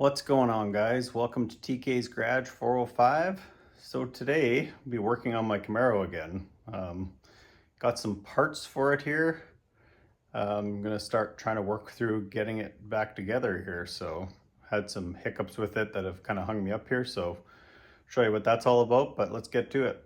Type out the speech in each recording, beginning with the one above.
What's going on, guys? Welcome to TK's Garage 405. So today I'll be working on my Camaro again. Got some parts for it here. I'm gonna start trying to work through getting it back together here. So had some hiccups with it that have kind of hung me up here. So show you what that's all about, but let's get to it.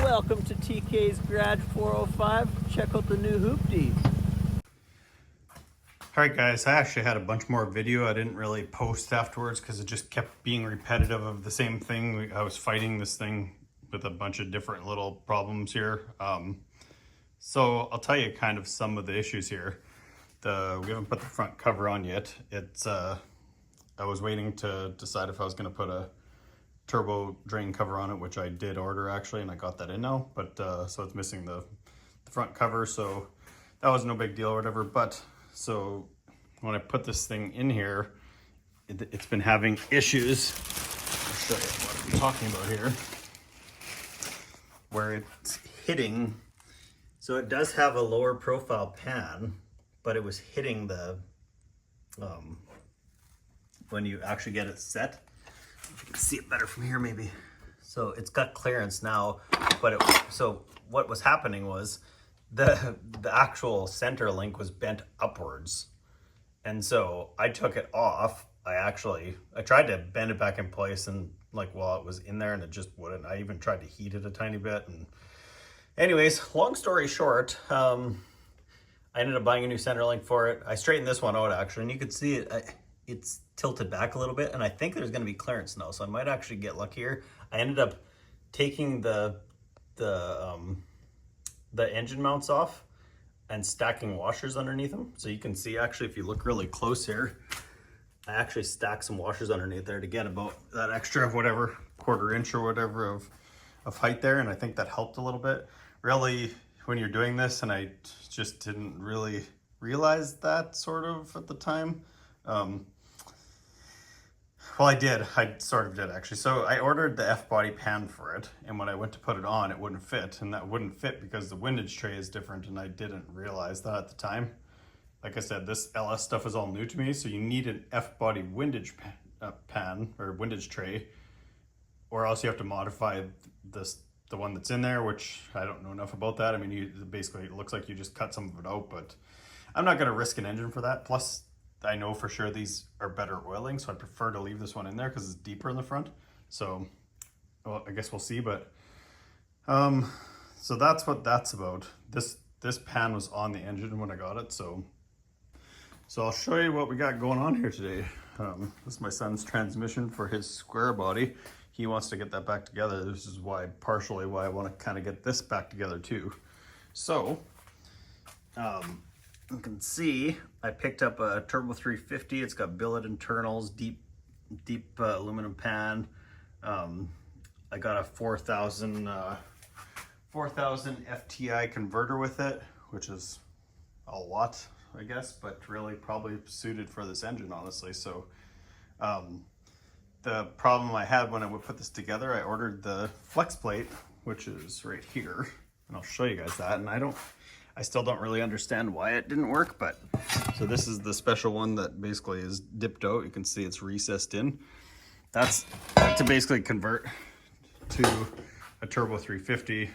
Welcome to TK's Garage 405. Check out the new hoopty. Alright guys, I actually had a bunch more video I didn't really post afterwards because it just kept being repetitive of the same thing. I was fighting this thing with a bunch of different little problems here. So I'll tell you kind of some of the issues here. We haven't put the front cover on yet. I was waiting to decide if I was going to put a turbo drain cover on it, which I did order actually, and I got that in now, but so it's missing the front cover, so that was no big deal or whatever. But so when I put this thing in here, it's been having issues. I'll show you what I'm talking about here, where it's hitting. So it does have a lower profile pan, but it was hitting the when you actually get it set. If you can see it better from here maybe. So it's got clearance now, but so what was happening was the actual center link was bent upwards. And so I took it off. I tried to bend it back in place, and like while it was in there, and it just wouldn't. I even tried to heat it a tiny bit. And anyways, long story short, I ended up buying a new center link for it. I straightened this one out actually, and you can see it. It's tilted back a little bit, and I think there's going to be clearance now, so I might actually get luckier. I ended up taking the engine mounts off and stacking washers underneath them. So you can see actually, if you look really close here, I actually stacked some washers underneath there to get about that extra of whatever, quarter inch or whatever of height there, and I think that helped a little bit. Really, when you're doing this, and I just didn't really realize that sort of at the time. Well, I sort of did actually. So I ordered the F-body pan for it, and when I went to put it on, it wouldn't fit, and that wouldn't fit because the windage tray is different, and I didn't realize that at the time. Like I said, this LS stuff is all new to me, so you need an F-body windage pan or windage tray, or else you have to modify the one that's in there, which I don't know enough about that. I mean, basically it looks like you just cut some of it out, but I'm not going to risk an engine for that. Plus, I know for sure these are better oiling, so I prefer to leave this one in there because it's deeper in the front. So, well, I guess we'll see. But so that's what that's about. This pan was on the engine when I got it, so I'll show you what we got going on here today. This is my son's transmission for his square body. He wants to get that back together. This is partially why I want to kind of get this back together too. So you can see I picked up a Turbo 350. It's got billet internals, deep aluminum pan. I got a 4,000 FTI converter with it, which is a lot, I guess, but really probably suited for this engine, honestly. So the problem I had when I would put this together, I ordered the flex plate, which is right here, and I'll show you guys that. And I still don't really understand why it didn't work, but so this is the special one that basically is dipped out. You can see it's recessed in. That's to basically convert to a Turbo 350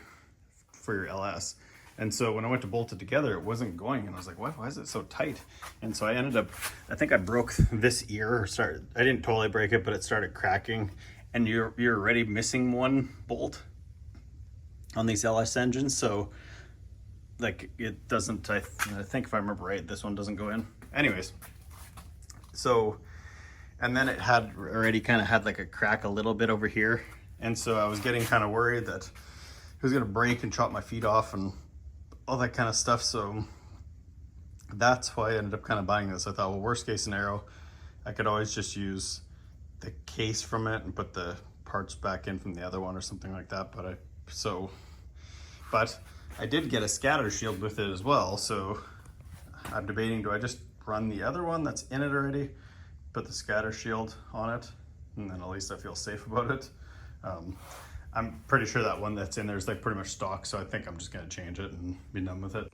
for your LS. And so when I went to bolt it together, it wasn't going, and I was like, why is it so tight? And so I think I broke this ear, I didn't totally break it, but it started cracking, and you're already missing one bolt on these LS engines. So like it doesn't, I think if I remember right, this one doesn't go in. Anyways, so And then it had already kind of had like a crack a little bit over here. And so I was getting kind of worried that it was gonna break and chop my feet off and all that kind of stuff. So that's why I ended up kind of buying this. I thought, well, worst case scenario, I could always just use the case from it and put the parts back in from the other one or something like that. But I did get a scatter shield with it as well. So I'm debating, do I just run the other one that's in it already, put the scatter shield on it, and then at least I feel safe about it. I'm pretty sure that one that's in there is like pretty much stock, so I think I'm just gonna change it and be done with it.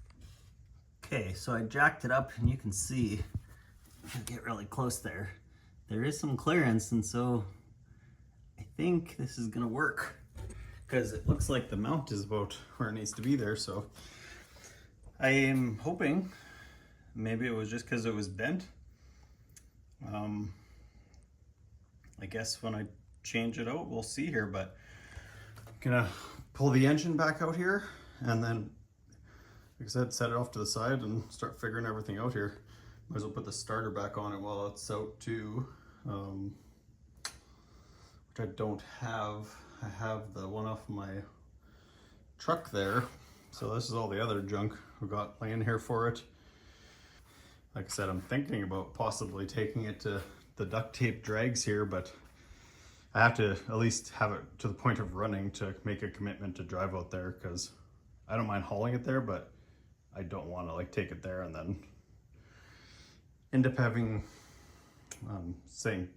Okay, so I jacked it up and you can see, if you get really close there, there is some clearance, and so I think this is gonna work because it looks like the mount is about where it needs to be there. So I am hoping maybe it was just because it was bent. I guess when I change it out, we'll see here, but I'm gonna pull the engine back out here and then, like I said, set it off to the side and start figuring everything out here. Might as well put the starter back on it while it's out too, which I don't have. I have the one off my truck there. So this is all the other junk we got laying here for it. Like I said, I'm thinking about possibly taking it to the duct tape drags here, but I have to at least have it to the point of running to make a commitment to drive out there, because I don't mind hauling it there, but I don't want to like take it there and then end up having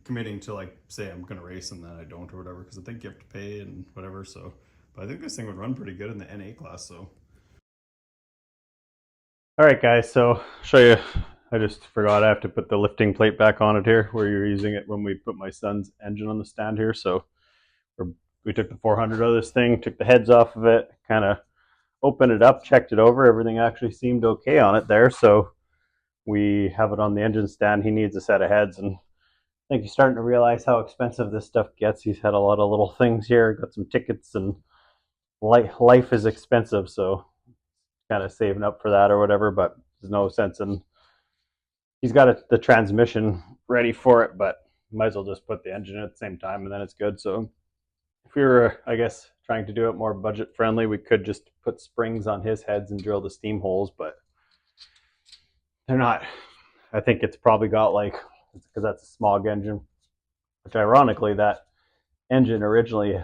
committing to like say I'm gonna race and then I don't or whatever, because I think you have to pay and whatever. So but I think this thing would run pretty good in the NA class. So all right guys, so I'll show you, I just forgot I have to put the lifting plate back on it here where you're using it when we put my son's engine on the stand here. So we took the 400 out of this thing, took the heads off of it, kind of opened it up, checked it over, everything actually seemed okay on it there. So we have it on the engine stand. He needs a set of heads, and I think he's starting to realize how expensive this stuff gets. He's had a lot of little things here, got some tickets, and life is expensive, so kind of saving up for that or whatever, but there's no sense in, he's got the transmission ready for it, but might as well just put the engine in at the same time and then it's good. So if we were, I guess, trying to do it more budget friendly, we could just put springs on his heads and drill the steam holes, but they're not. I think it's probably got like, because that's a smog engine, which ironically that engine originally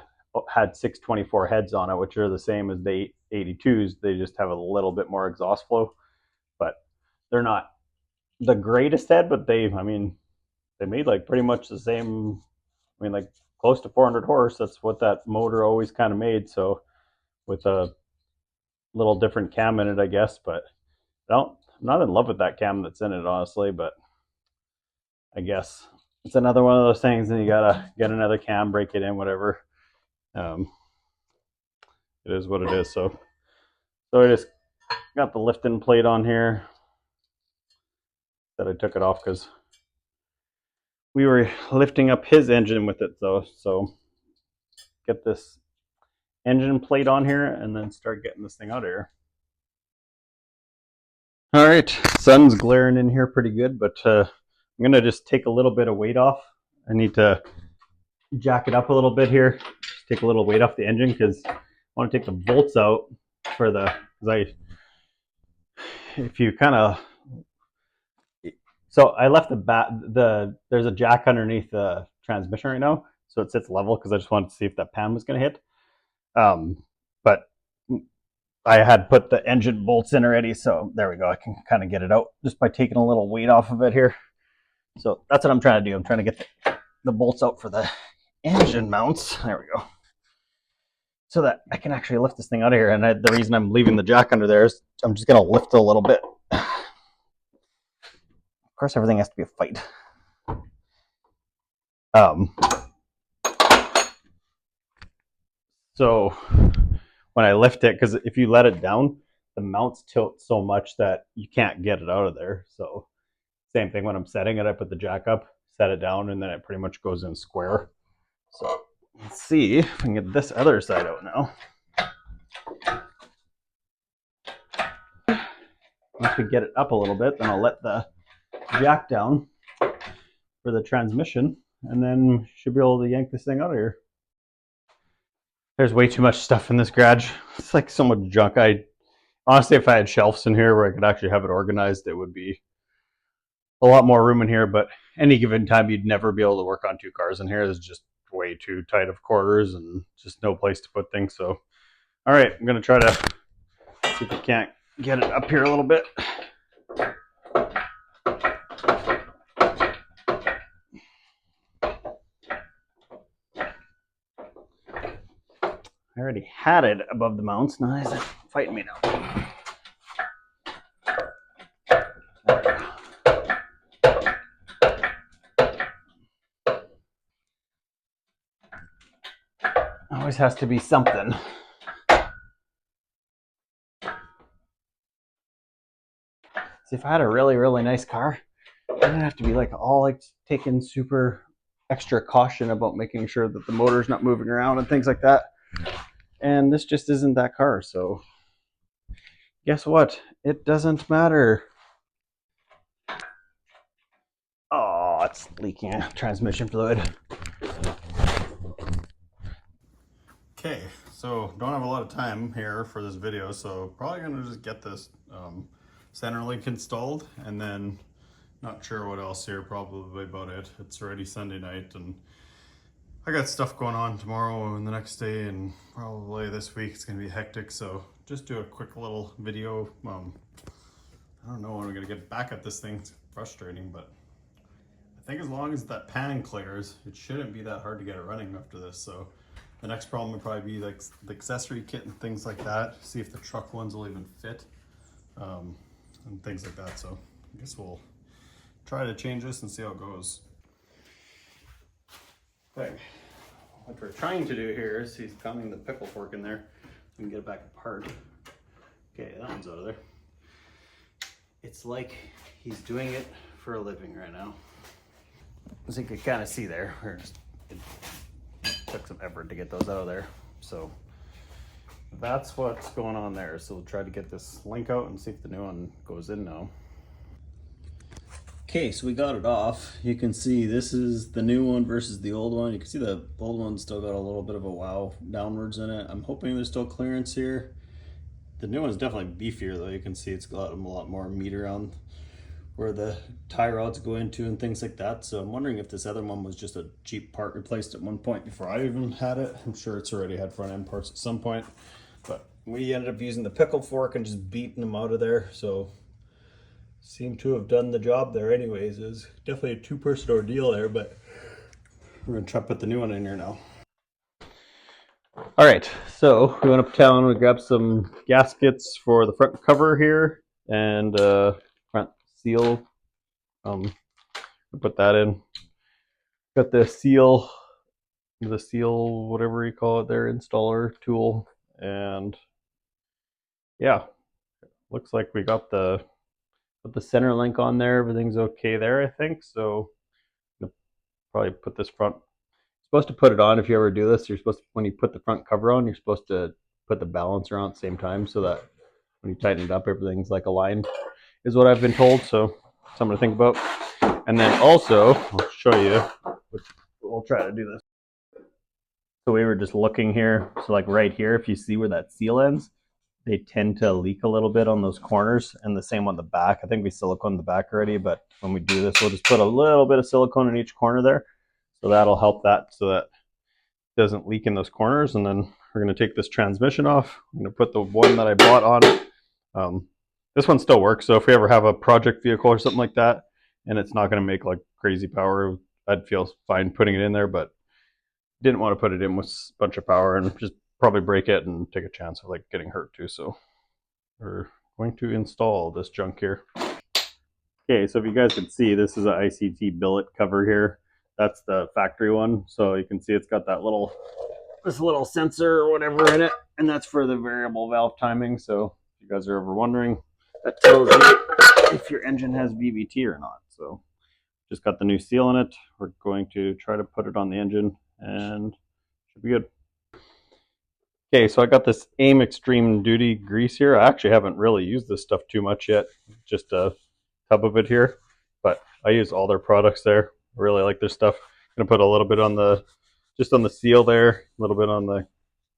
had 624 heads on it, which are the same as the 82s. They just have a little bit more exhaust flow, but they're not the greatest head, but they made like pretty much the same, like close to 400 horse. That's what that motor always kind of made. So with a little different cam in it, I guess, but I'm not in love with that cam that's in it, honestly, but I guess it's another one of those things, and you gotta get another cam, break it in, whatever. It is what it is. So I just got the lifting plate on here that I took it off because we were lifting up his engine with it though. So get this engine plate on here and then start getting this thing out of here. All right, sun's glaring in here pretty good, but I'm gonna just take a little bit of weight off. I need to jack it up a little bit here, just take a little weight off the engine because I want to take the bolts out for the, if you kind of, so I left there's a jack underneath the transmission right now, so it sits level because I just wanted to see if that pan was going to hit. But I had put the engine bolts in already, so there we go. I can kind of get it out just by taking a little weight off of it here. So that's what I'm trying to do. I'm trying to get the bolts out for the engine mounts. There we go. So that I can actually lift this thing out of here. And the reason I'm leaving the jack under there is I'm just going to lift it a little bit. Of course, everything has to be a fight. So when I lift it, because if you let it down, the mounts tilt so much that you can't get it out of there. So same thing when I'm setting it, I put the jack up, set it down, and then it pretty much goes in square. So let's see if I can get this other side out now. Once we get it up a little bit, then I'll let the jack down. for the transmission, and then should be able to yank this thing out of here. There's way too much stuff in this garage. It's like so much junk. Honestly, if I had shelves in here where I could actually have it organized, it would be a lot more room in here. But any given time, you'd never be able to work on two cars in here. There's just way too tight of quarters and just no place to put things. So, all right, I'm gonna try to see if I can't get it up here a little bit. I already had it above the mounts. Now it's fighting me now. Always has to be something. See, if I had a really, really nice car, I'd have to be like all like taking super extra caution about making sure that the motor's not moving around and things like that. And this just isn't that car, so guess what? It doesn't matter. Oh, it's leaking transmission fluid. Okay, so don't have a lot of time here for this video, so probably gonna just get this center link installed, and then not sure what else here, probably about it. It's already Sunday night, and I got stuff going on tomorrow and the next day, and probably this week it's gonna be hectic, so just do a quick little video. I don't know when we're gonna get back at this thing. It's frustrating, but I think as long as that pan clears, it shouldn't be that hard to get it running after this. So the next problem would probably be like the accessory kit and things like that. See if the truck ones will even fit, and things like that. So I guess we'll try to change this and see how it goes. Okay, what we're trying to do here is he's pounding the pickle fork in there and get it back apart. Okay, that one's out of there. It's like he's doing it for a living right now. As you can kind of see there, it took some effort to get those out of there. So that's what's going on there. So we'll try to get this link out and see if the new one goes in now. Okay, so we got it off. You can see this is the new one versus the old one. You can see the old one still got a little bit of a wow downwards in it. I'm hoping there's still clearance here. The new one's definitely beefier though. You can see it's got a lot more meat around where the tie rods go into and things like that. So I'm wondering if this other one was just a cheap part replaced at one point before I even had it. I'm sure it's already had front end parts at some point, but we ended up using the pickle fork and just beating them out of there. So seem to have done the job there anyways. It was definitely a two-person ordeal there, but we're gonna try to put the new one in here now. All right, so we went uptown, we grabbed some gaskets for the front cover here and front seal. Put that in. Got the seal, whatever you call it there, installer tool, and yeah, looks like we got the center link on there. Everything's okay there, I think. So I'll probably put this front. You're supposed to put it on if you ever do this. You're supposed to, when you put the front cover on, you're supposed to put the balancer on at the same time so that when you tighten it up, everything's like aligned, is what I've been told. So something to think about. And then also, I'll show you, we'll try to do this. So we were just looking here. So like right here, if you see where that seal ends, they tend to leak a little bit on those corners, and the same on the back. I think we siliconed the back already, but when we do this, we'll just put a little bit of silicone in each corner there. So that'll help that so that it doesn't leak in those corners. And then we're going to take this transmission off. I'm going to put the one that I bought on it. This one still works. So if we ever have a project vehicle or something like that, and it's not going to make like crazy power, I'd feel fine putting it in there, but didn't want to put it in with a bunch of power and just probably break it and take a chance of like getting hurt too. So we're going to install this junk here. Okay, so if you guys can see, this is an ICT billet cover here. That's the factory one. So you can see it's got that this little sensor or whatever in it, and that's for the variable valve timing. So if you guys are ever wondering, that tells you if your engine has VVT or not. So just got the new seal in it. We're going to try to put it on the engine and should be good. Okay, so I got this AIM Extreme Duty grease here. I actually haven't really used this stuff too much yet, just a tub of it here, but I use all their products there. really like their stuff. I'm gonna put a little bit on the just on the seal there, a little bit on the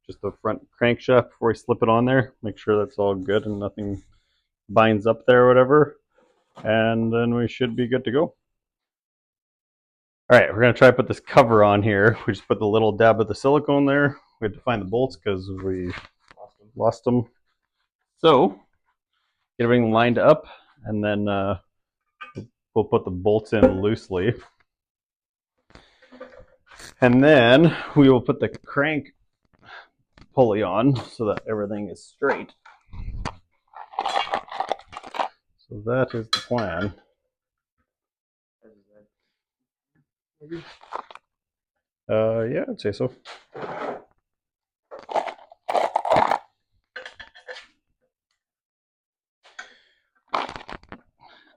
just the front crankshaft before we slip it on there. Make sure that's all good and nothing binds up there or whatever. And then we should be good to go. All right, we're gonna try to put this cover on here. We just put the little dab of the silicone there. We had to find the bolts because we lost them. So get everything lined up, and then we'll put the bolts in loosely. And then we will put the crank pulley on so that everything is straight. So that is the plan. Yeah, I'd say so.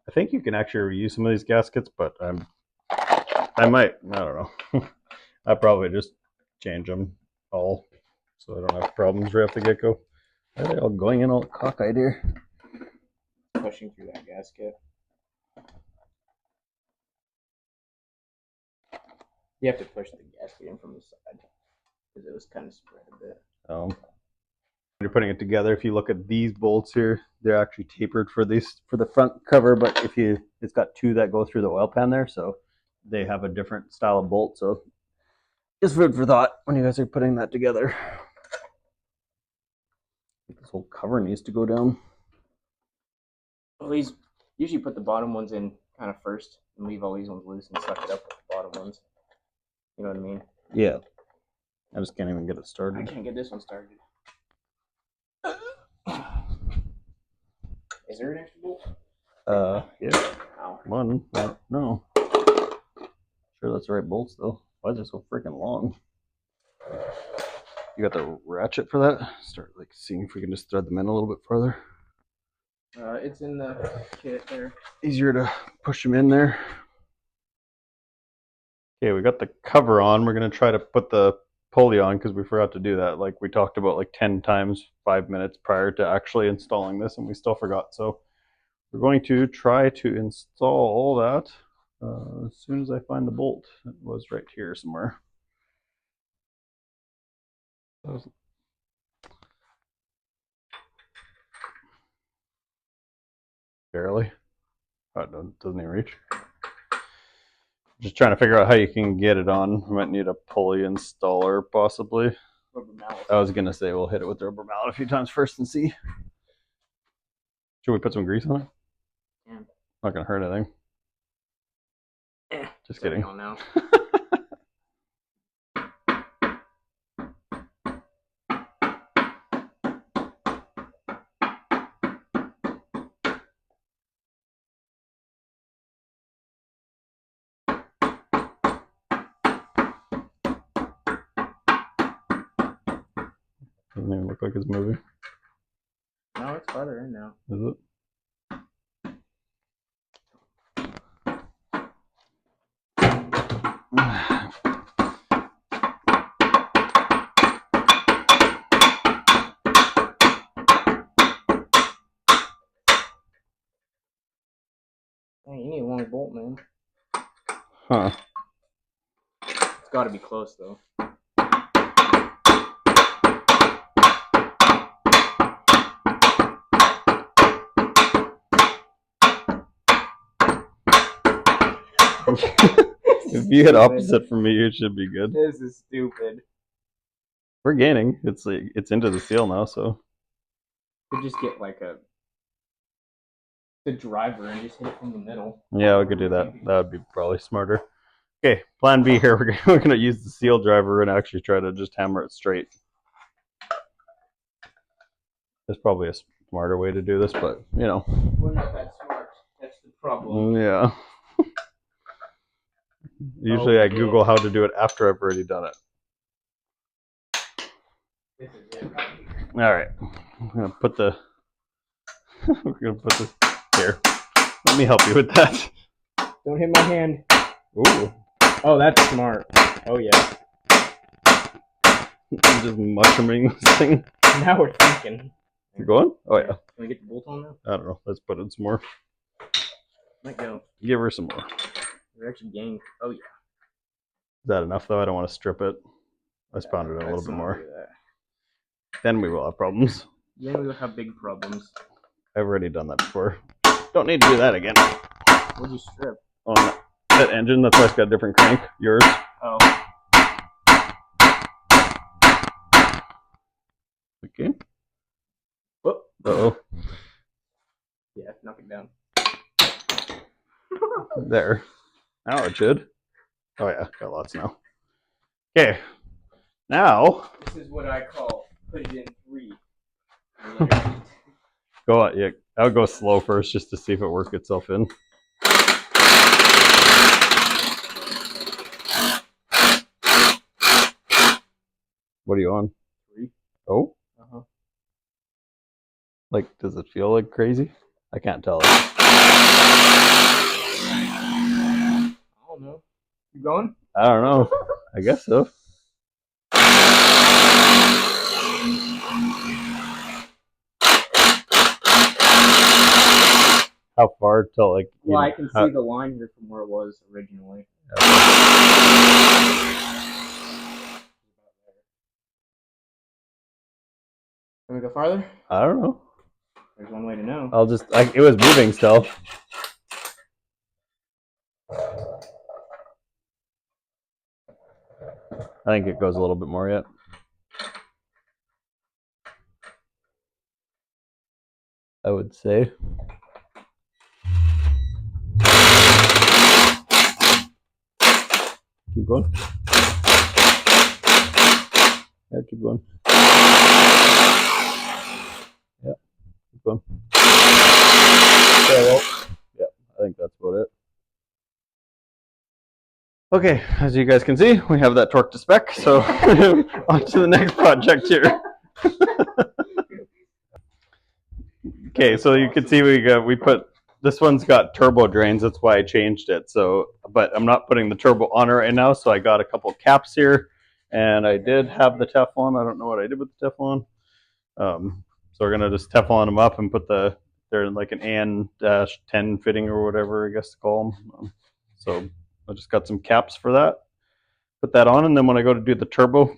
I think you can actually reuse some of these gaskets, but I don't know. I probably just change them all so I don't have problems right off the get-go. Are they all going in all cockeyed here? Pushing through that gasket. You have to push the gasket in from the side because it was kind of spread a bit. When you're putting it together, if you look at these bolts here, they're actually tapered for the front cover, but it's got two that go through the oil pan there, so they have a different style of bolt. So just food for thought when you guys are putting that together. I think this whole cover needs to go down. Well, these usually put the bottom ones in kind of first and leave all these ones loose and suck it up with the bottom ones. You know what I mean? Yeah. I just can't even get it started. I can't get this one started. Is there an extra bolt? Yeah. Ow. One. No. Sure that's the right bolts though. Why is it so freaking long? You got the ratchet for that? Start like seeing if we can just thread them in a little bit further. It's in the kit there. Easier to push them in there. Okay, we got the cover on. We're gonna try to put the pulley on because we forgot to do that. Like we talked about like 10 times, 5 minutes prior to actually installing this, and we still forgot. So we're going to try to install that as soon as I find the bolt. It was right here somewhere. Barely. Oh, it doesn't even reach. Just trying to figure out how you can get it on. We might need a pulley installer, possibly. Rubber mallet. I was gonna say we'll hit it with the rubber mallet a few times first and see. Should we put some grease on it? Yeah. Not gonna hurt anything. Just kidding. I don't know. Doesn't even look like it's moving. No, it's farther in now. Is it? Hey, you need a long bolt, man. Huh. It's got to be close, though. If you hit opposite from me, it should be good. This is stupid. We're gaining. It's like it's into the seal now, so. Could just get like the driver and just hit it from the middle. Yeah, we could do that. That would be probably smarter. Okay, plan B here. We're gonna use the seal driver and actually try to just hammer it straight. There's probably a smarter way to do this, but you know. We're not that smart. That's the problem. Yeah. Usually I Google how to do it after I've already done it. This is it. All right, I'm gonna put the. We're gonna put this here. Let me help you with that. Don't hit my hand. Ooh. Oh, that's smart. Oh yeah. I'm just mushrooming this thing. Now we're thinking. You going? Oh yeah. Can we get the bolt on now? I don't know. Let's put in some more. Might go. Give her some more. They're actually getting. Oh yeah. Is that enough though? I don't want to strip it. Let's pound it in a little bit more. Then we will have problems. Then we will have big problems. I've already done that before. Don't need to do that again. What'd you strip? On that engine, that's why it's got a different crank. Yours. Oh. Okay. Whoop. Uh-oh. Yeah, knock it down. There. Now it should. Oh yeah, got lots now. Okay. Now. This is what I call put it in 3. Go on. Yeah, I'll go slow first just to see if it works itself in. What are you on? 3. Oh? Uh-huh. Like, does it feel like crazy? I can't tell. I don't know. You going? I don't know. I guess so. How far till like? Well, I can see the line here from where it was originally. Can we go farther? I don't know. There's one way to know. I'll just. It was moving still. I think it goes a little bit more yet. I would say. Keep going. Yeah, keep going. Yeah, keep going. Yeah, I think that's about it. Okay, as you guys can see, we have that torque to spec, so on to the next project here. Okay, so you can see we put, this one's got turbo drains, that's why I changed it. So, but I'm not putting the turbo on it right now, so I got a couple caps here, and I did have the Teflon. I don't know what I did with the Teflon. So we're gonna just Teflon them up and put they're like an AN-10 fitting or whatever I guess to call them. So I just got some caps for that. Put that on, and then when I go to do the turbo,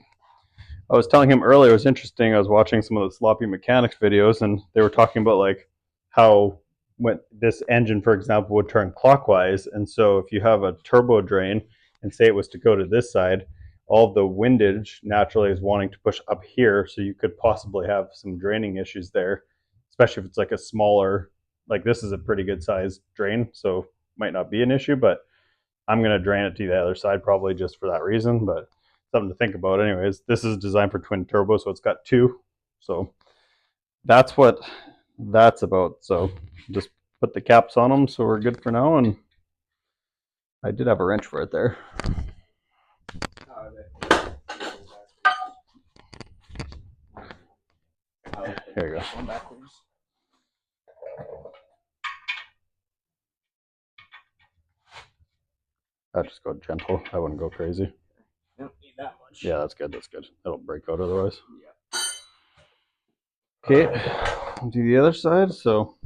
I was telling him earlier, it was interesting. I was watching some of the sloppy mechanics videos, and they were talking about like how when this engine, for example, would turn clockwise, and so if you have a turbo drain and say it was to go to this side, all the windage naturally is wanting to push up here, so you could possibly have some draining issues there, especially if it's like a smaller, like this is a pretty good sized drain, so might not be an issue, but I'm going to drain it to the other side probably just for that reason, but something to think about. Anyways, this is designed for twin turbo, so it's got 2. So that's what that's about. So just put the caps on them, so we're good for now. And I did have a wrench for it there. Here you go. I'll just go gentle. I wouldn't go crazy. Don't need that much. Yeah, that's good. That's good. It'll break out otherwise. Yeah. Okay, I'll do the other side. So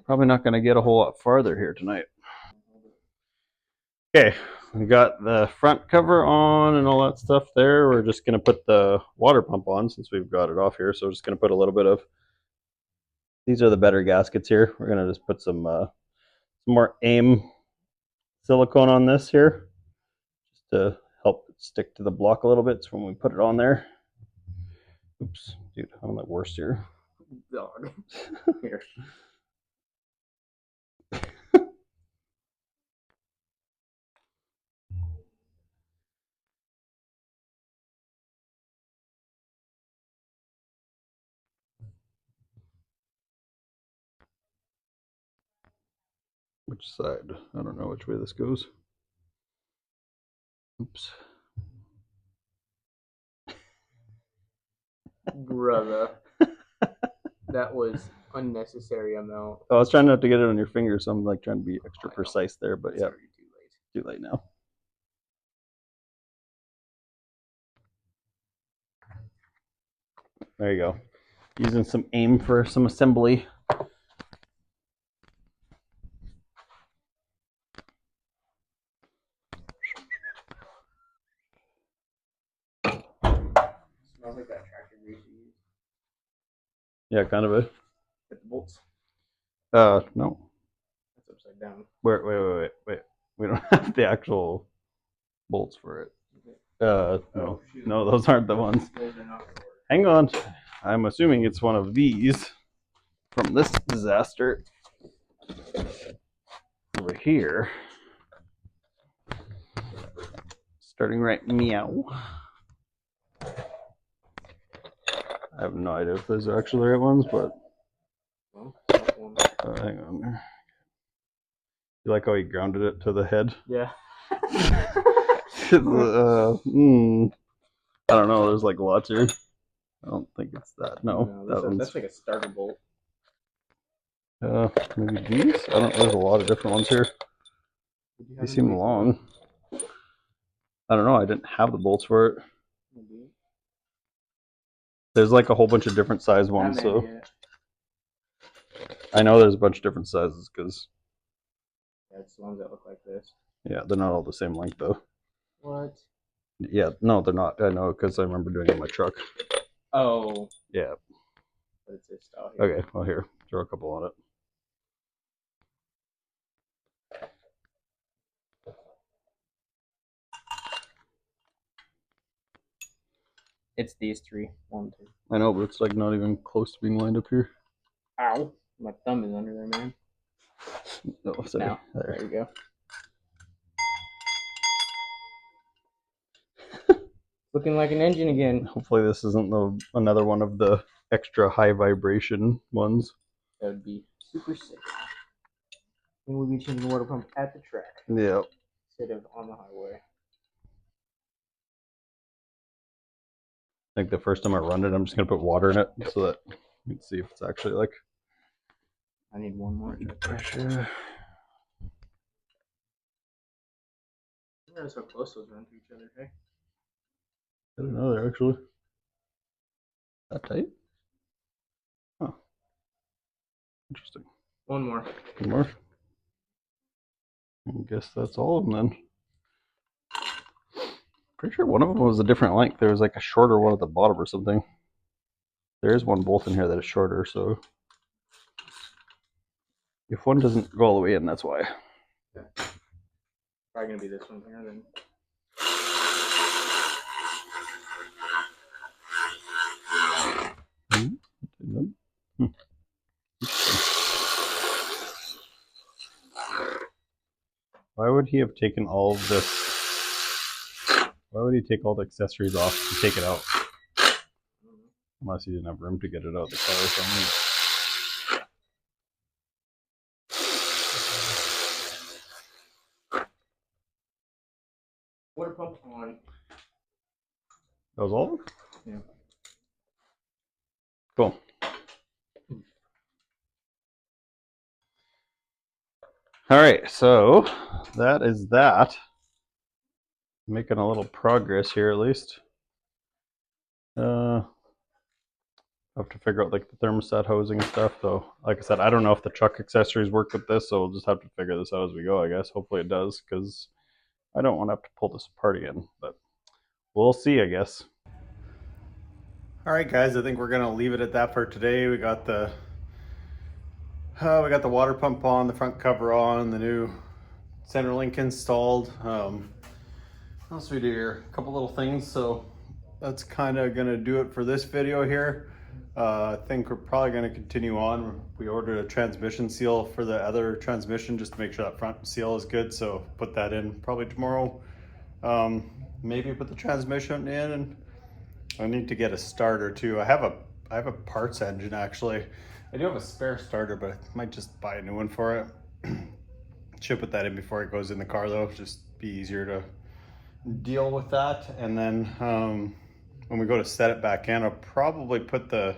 probably not going to get a whole lot farther here tonight. Okay, we got the front cover on and all that stuff there. We're just going to put the water pump on since we've got it off here. So we're just going to put a little bit of, these are the better gaskets here. We're going to just put some more AIM silicone on this here just to help it stick to the block a little bit. So when we put it on there, oops, dude, I'm the worst here. Dog. Here. Which side? I don't know which way this goes. Oops. Brother. That was unnecessary amount. I was trying not to get it on your finger, so I'm like trying to be extra precise there, but yeah. Too late now. There you go. Using some AIM for some assembly. grease you use? Yeah, kind of a. Get the bolts. No. That's upside down. Wait. We don't have the actual bolts for it. No. Oh, No, those aren't the ones. Those are not gonna work. Hang on. I'm assuming it's one of these from this disaster over here. Starting right meow. I have no idea if those are actually the right ones, but Well, that one. hang on there. You like how he grounded it to the head? Yeah. I don't know. There's like lots here. I don't think it's that. No, that's like a starter bolt. Maybe these? I don't know. There's a lot of different ones here. They seem long. I don't know. I didn't have the bolts for it. There's like a whole bunch of different size ones, so I know there's a bunch of different sizes because that's the ones that look like this. Yeah, they're not all the same length though. What? Yeah, no, they're not. I know because I remember doing it in my truck. Oh. Yeah. But it's this style here. Okay. Well, here, throw a couple on it. It's these three. 1, 2. I know, but it's like not even close to being lined up here. Ow! My thumb is under there, man. No, sorry. Now, there you go. Looking like an engine again. Hopefully this isn't another one of the extra high vibration ones. That would be super sick. And we'll be changing the water pump at the track. Yeah. Instead of on the highway. I think the first time I run it, I'm just going to put water in it so that you can see if it's actually like... I need one more. Pressure. Notice how close those run to each other, hey? I don't know, they're actually that tight. Huh. Interesting. One more. One more. I guess that's all of them then. Pretty sure one of them was a different length. There was like a shorter one at the bottom or something. There is one bolt in here that is shorter, so if one doesn't go all the way in, that's why. Okay. Probably gonna be this one here then. Why would he have taken all of this? Why would he take all the accessories off to take it out? Unless he didn't have room to get it out of the car or something. Water pump on. That was all of them? Yeah. Cool. All right, so that is that. Making a little progress here at least. I have to figure out like the thermostat housing and stuff. So like I said, I don't know if the truck accessories work with this, so we'll just have to figure this out as we go, I guess. Hopefully it does, because I don't want to have to pull this apart again, but we'll see, I guess. All right, guys, I think we're gonna leave it at that for today. We got the water pump on, the front cover on, the new center link installed. What else do we do here? A couple little things. So that's kind of gonna do it for this video here. I think we're probably gonna continue on. We ordered a transmission seal for the other transmission just to make sure that front seal is good. So put that in probably tomorrow. Maybe put the transmission in, and I need to get a starter too. I have a parts engine actually. I do have a spare starter, but I might just buy a new one for it. Should put that in before it goes in the car though, just be easier to deal with that. And then when we go to set it back in, I'll probably put the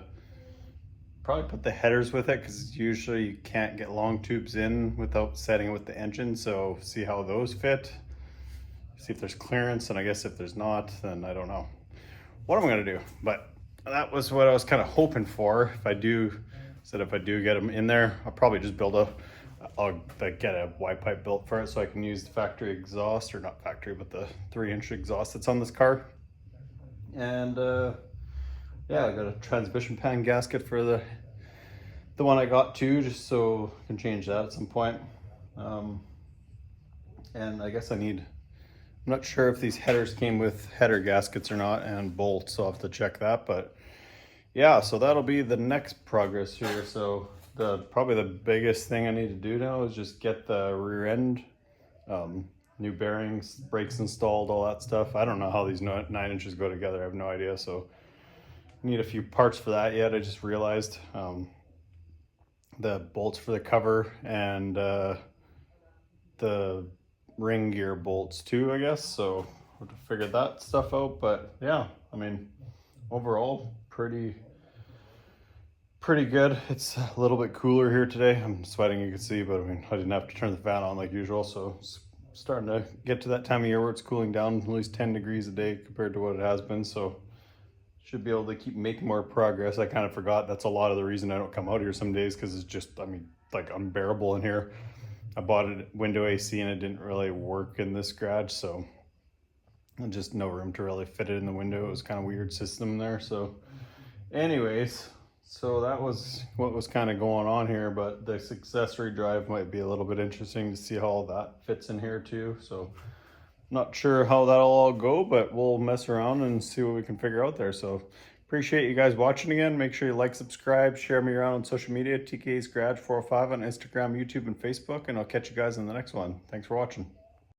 headers with it, because usually you can't get long tubes in without setting it with the engine. So see how those fit, see if there's clearance, and I guess if there's not, then I don't know what I'm gonna do. But that was what I was kind of hoping for. If I do get them in there, I'll probably just I'll get a Y pipe built for it so I can use the factory exhaust, or not factory, but the 3-inch exhaust that's on this car. And yeah, I got a transmission pan gasket for the one I got too, just so I can change that at some point. And I guess I'm not sure if these headers came with header gaskets or not, and bolts, so I'll have to check that. But yeah, so that'll be the next progress here. So probably the biggest thing I need to do now is just get the rear end, new bearings, brakes installed, all that stuff. I don't know how these 9 inches go together. I have no idea. So I need a few parts for that yet. I just realized the bolts for the cover and the ring gear bolts too, I guess. So we'll have to figure that stuff out. But yeah, I mean, overall pretty good. It's a little bit cooler here today. I'm sweating, you can see, but I mean, I didn't have to turn the fan on like usual. So it's starting to get to that time of year where it's cooling down at least 10 degrees a day compared to what it has been. So should be able to keep making more progress. I kind of forgot that's a lot of the reason I don't come out here some days, because it's just, I mean, like unbearable in here. I bought a window AC and it didn't really work in this garage, so just no room to really fit it in the window. It was kind of weird system there. So anyways, so that was what was kind of going on here, but this accessory drive might be a little bit interesting to see how all that fits in here too. So not sure how that'll all go, but we'll mess around and see what we can figure out there. So appreciate you guys watching again. Make sure you like, subscribe, share me around on social media, TK's Garage 405 on Instagram, YouTube, and Facebook, and I'll catch you guys in the next one. Thanks for watching.